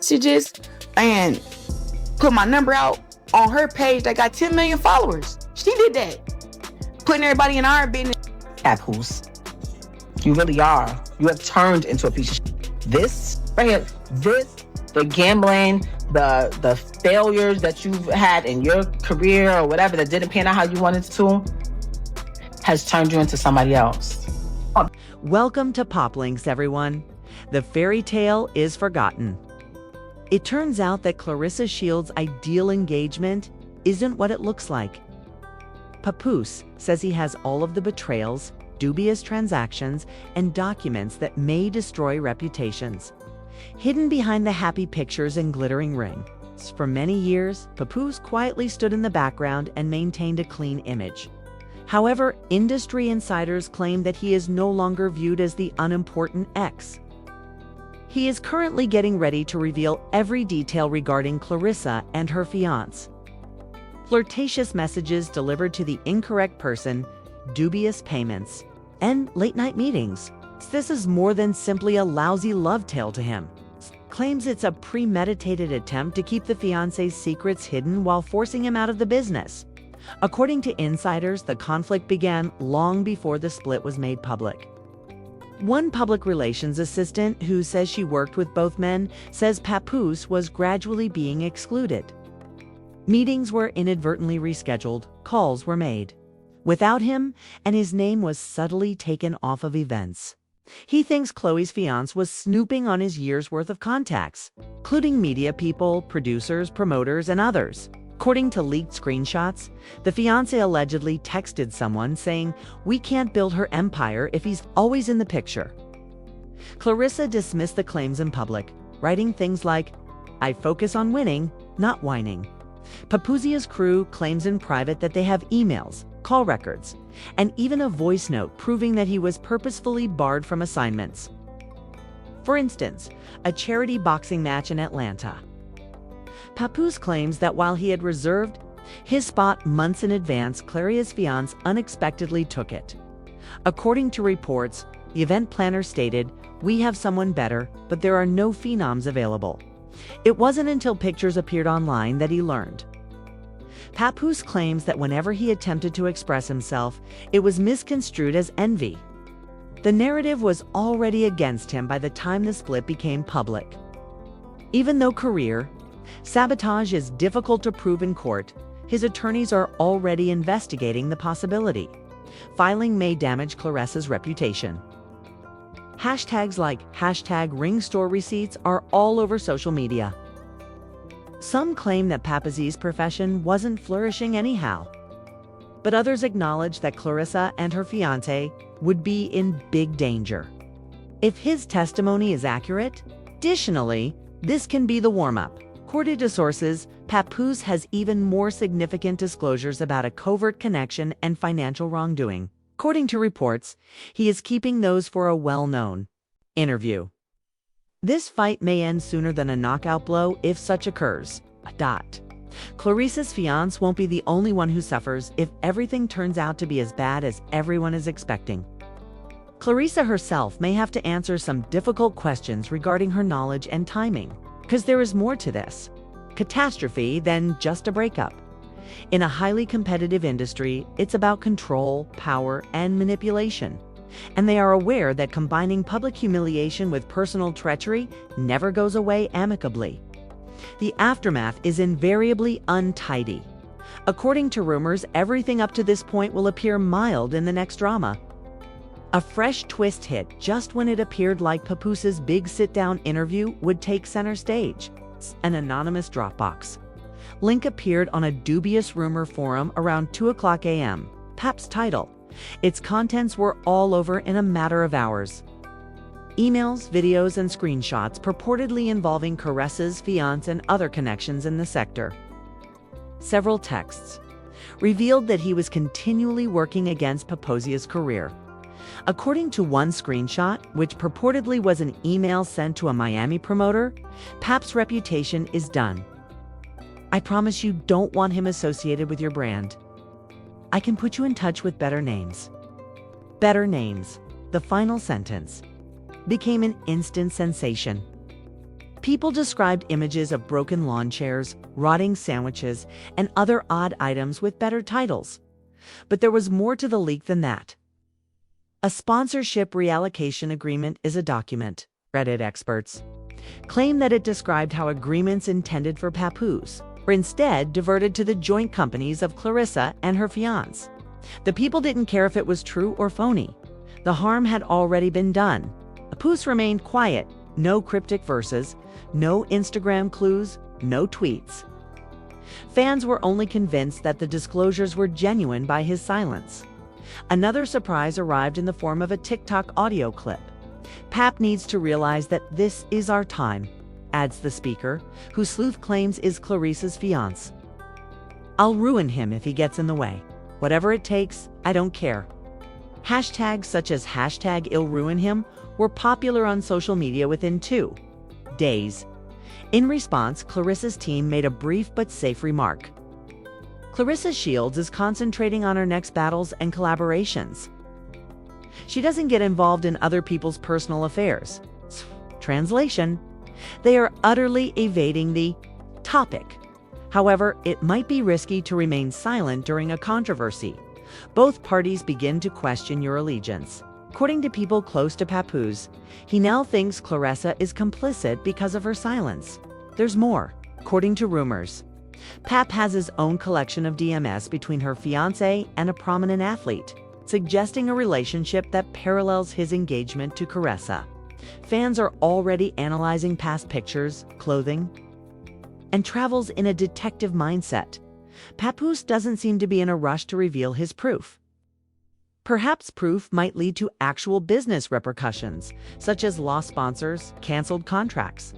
messages and put my number out on her page that got 10 million followers. She did that. Putting everybody in our business. Papoose, you really are. You have turned into a piece of shit. This right here, the gambling, the failures that you've had in your career or whatever that didn't pan out how you wanted to, has turned you into somebody else. Welcome to Poplinks, everyone. The fairy tale is forgotten. It turns out that Claressa Shields' ideal engagement isn't what it looks like. Papoose says he has all of the betrayals, dubious transactions, and documents that may destroy reputations. Hidden behind the happy pictures and glittering ring. For many years, Papoose quietly stood in the background and maintained a clean image. However, industry insiders claim that he is no longer viewed as the unimportant ex. He is currently getting ready to reveal every detail regarding Claressa and her fiancé. Flirtatious messages delivered to the incorrect person, dubious payments, and late-night meetings. This is more than simply a lousy love tale to him. Claims it's a premeditated attempt to keep the fiancé's secrets hidden while forcing him out of the business. According to insiders, the conflict began long before the split was made public. One public relations assistant who says she worked with both men says Papoose was gradually being excluded. Meetings were inadvertently rescheduled, calls were made without him, and his name was subtly taken off of events. He thinks Chloe's fiancé was snooping on his year's worth of contacts, including media people, producers, promoters, and others. According to leaked screenshots, the fiancé allegedly texted someone saying, "We can't build her empire if he's always in the picture." Claressa dismissed the claims in public, writing things like, "I focus on winning, not whining." Papoose's crew claims in private that they have emails, call records, and even a voice note proving that he was purposefully barred from assignments. For instance, a charity boxing match in Atlanta. Papoose claims that while he had reserved his spot months in advance, Claressa's fiancé unexpectedly took it. According to reports, the event planner stated, "We have someone better, but there are no phenoms available." It wasn't until pictures appeared online that he learned. Papoose claims that whenever he attempted to express himself, it was misconstrued as envy. The narrative was already against him by the time the split became public. Even though career sabotage is difficult to prove in court, his attorneys are already investigating the possibility. Filing may damage Claressa's reputation. Hashtags like #RingStoreReceipts are all over social media. Some claim that Papoose's profession wasn't flourishing anyhow, but others acknowledge that Claressa and her fiancé would be in big danger if his testimony is accurate. Additionally, this can be the warm-up. According to sources, Papoose has even more significant disclosures about a covert connection and financial wrongdoing. According to reports, he is keeping those for a well-known interview. This fight may end sooner than a knockout blow if such occurs. Claressa's fiancé won't be the only one who suffers if everything turns out to be as bad as everyone is expecting. Claressa herself may have to answer some difficult questions regarding her knowledge and timing, because there is more to this catastrophe than just a breakup. In a highly competitive industry, it's about control, power, and manipulation. And they are aware that combining public humiliation with personal treachery never goes away amicably. The aftermath is invariably untidy. According to rumors, everything up to this point will appear mild in the next drama. A fresh twist hit just when it appeared like Papoose's big sit-down interview would take center stage. An anonymous Dropbox link appeared on a dubious rumor forum around 2:00 a.m. Pap's title. Its contents were all over in a matter of hours. Emails, videos, and screenshots purportedly involving Claressa's fiancé and other connections in the sector. Several texts revealed that he was continually working against Papoose's career. According to one screenshot, which purportedly was an email sent to a Miami promoter, Pap's reputation is done. "I promise you don't want him associated with your brand. I can put you in touch with better names." Better names, the final sentence, became an instant sensation. People described images of broken lawn chairs, rotting sandwiches, and other odd items with better titles. But there was more to the leak than that. A sponsorship reallocation agreement is a document, Reddit experts claim that it described how agreements intended for Papoose were instead diverted to the joint companies of Claressa and her fiancé. The people didn't care if it was true or phony. The harm had already been done. Papoose remained quiet, no cryptic verses, no Instagram clues, no tweets. Fans were only convinced that the disclosures were genuine by his silence. Another surprise arrived in the form of a TikTok audio clip. Pap needs to realize that this is our time, adds the speaker, who Sleuth claims is Clarissa's fiancé. I'll ruin him if he gets in the way. Whatever it takes, I don't care. Hashtags such as #I'llRuinHim were popular on social media within 2 days. In response, Clarissa's team made a brief but safe remark. Claressa Shields is concentrating on her next battles and collaborations. She doesn't get involved in other people's personal affairs. Translation: they are utterly evading the topic. However, it might be risky to remain silent during a controversy. Both parties begin to question your allegiance. According to people close to Papoose, he now thinks Claressa is complicit because of her silence. There's more. According to rumors, Pap has his own collection of DMS between her fiancé and a prominent athlete, suggesting a relationship that parallels his engagement to Claressa. Fans are already analyzing past pictures, clothing, and travels in a detective mindset. Papoose doesn't seem to be in a rush to reveal his proof. Perhaps proof might lead to actual business repercussions, such as lost sponsors, canceled contracts,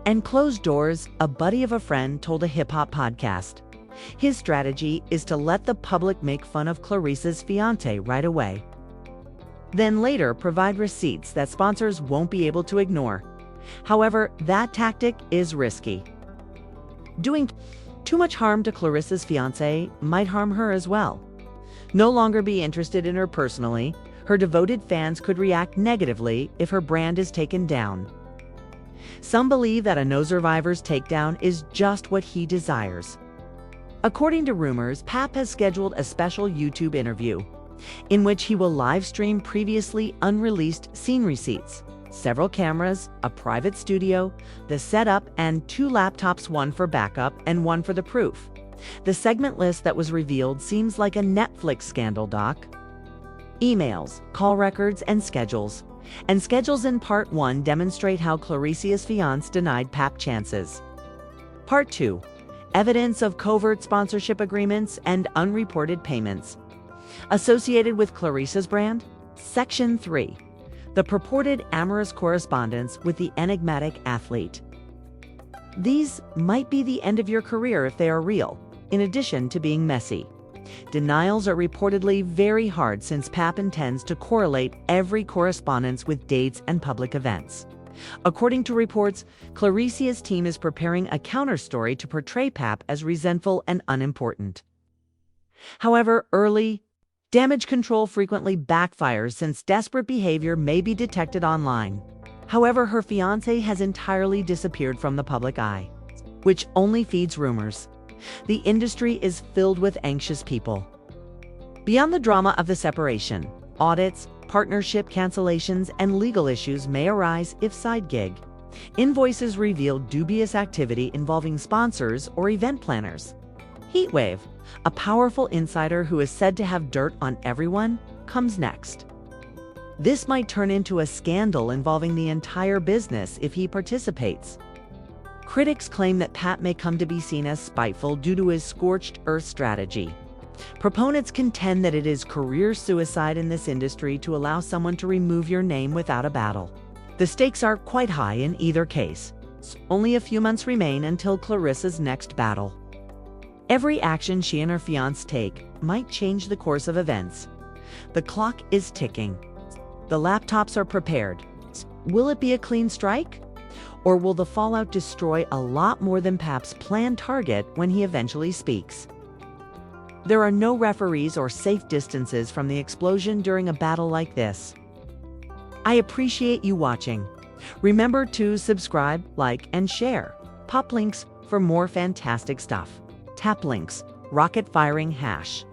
and closed doors. A buddy of a friend told a hip-hop podcast his strategy is to let the public make fun of Clarissa's fiancé right away, then later provide receipts that sponsors won't be able to ignore. However, that tactic is risky. Doing too much harm to Clarissa's fiancé might harm her as well. No longer be interested in her personally, her devoted fans could react negatively if her brand is taken down. Some believe that a No Survivors takedown is just what he desires. According to rumors, Pap has scheduled a special YouTube interview in which he will live stream previously unreleased scene receipts, several cameras, a private studio, the setup, and 2 laptops, one for backup and one for the proof. The segment list that was revealed seems like a Netflix scandal doc. Emails, call records, and schedules in Part 1 demonstrate how Clarissa's fiancé denied Pap chances. Part 2, evidence of covert sponsorship agreements and unreported payments associated with Clarissa's brand. Section 3, the purported amorous correspondence with the enigmatic athlete. These might be the end of your career if they are real, in addition to being messy. Denials are reportedly very hard since Pap intends to correlate every correspondence with dates and public events. According to reports, Clarissa's team is preparing a counter-story to portray Pap as resentful and unimportant. However, early damage control frequently backfires since desperate behavior may be detected online. However, her fiancé has entirely disappeared from the public eye, which only feeds rumors. The industry is filled with anxious people. Beyond the drama of the separation, audits, partnership cancellations, and legal issues may arise if side gig invoices reveal dubious activity involving sponsors or event planners. Heatwave, a powerful insider who is said to have dirt on everyone, comes next. This might turn into a scandal involving the entire business if he participates. Critics claim that Pap may come to be seen as spiteful due to his scorched earth strategy. Proponents contend that it is career suicide in this industry to allow someone to remove your name without a battle. The stakes are quite high in either case. Only a few months remain until Clarissa's next battle. Every action she and her fiancé take might change the course of events. The clock is ticking. The laptops are prepared. Will it be a clean strike? Or will the fallout destroy a lot more than Pap's planned target when he eventually speaks? There are no referees or safe distances from the explosion during a battle like this. I appreciate you watching. Remember to subscribe, like, and share. Pop links for more fantastic stuff. Tap links, rocket firing hash.